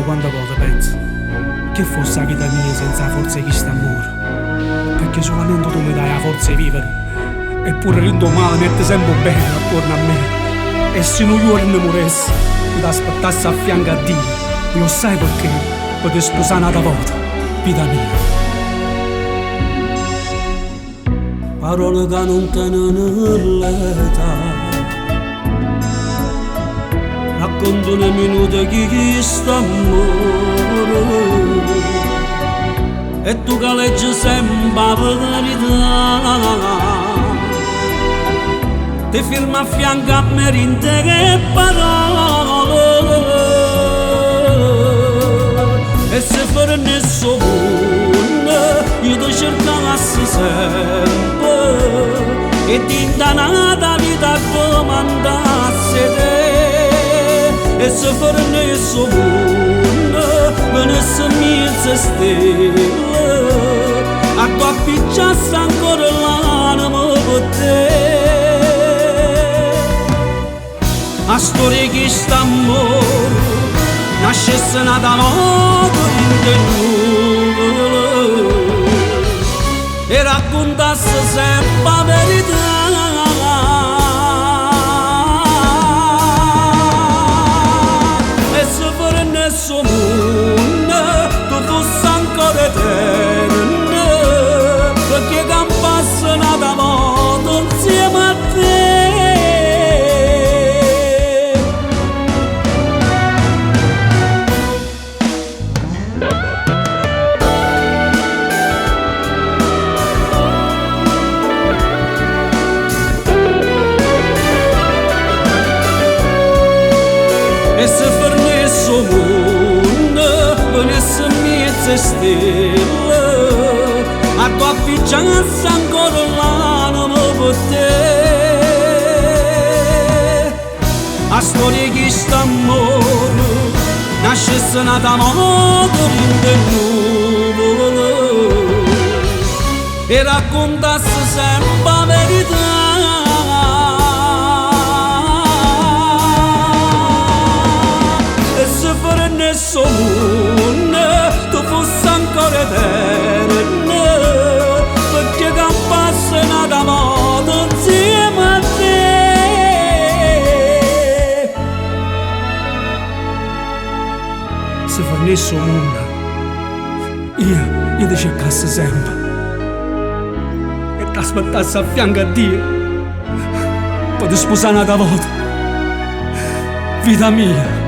quante volte penso che fosse la vita mia senza la forza di questo amore, perché solamente tu mi dai la forza di vivere, eppure l'indomani mette sempre bene attorno a me. E se non io ne moressi, mi aspettassi a fianco a Dio, io sai perché poter sposare un'altra volta, vita mia. Parole che non tengono l'età, racconto un minuto chi sta amore, e tu che leggi sempre la verità, ti firma a fianco a me in te che parole, e se per nessuno io ti cercassi sempre e ti indanata vita domandasse te, e se per nessuno venisse mezza stella a tua picciasse ancora l'anima per te. La storia che sta amore nascesse nata notte in te nuvole e raccontasse sempre la verità, e se per nessuno tu fossi ancora eterna, perché campasse nata notte insieme a te. E se per nessuno venisse mezza stella a tua picciasse ancora l'anima per te, la storia che sta amore nascesse nata notte in te nuvole e raccontasse sempre la verità, nessuno tu fossi ancora eterna, perché campasse nata moda insieme a te. Se fornissi un mondo io ti cercassi sempre e ti aspettassi a fianco a Dio per ti sposare un'altra volta, vita mia.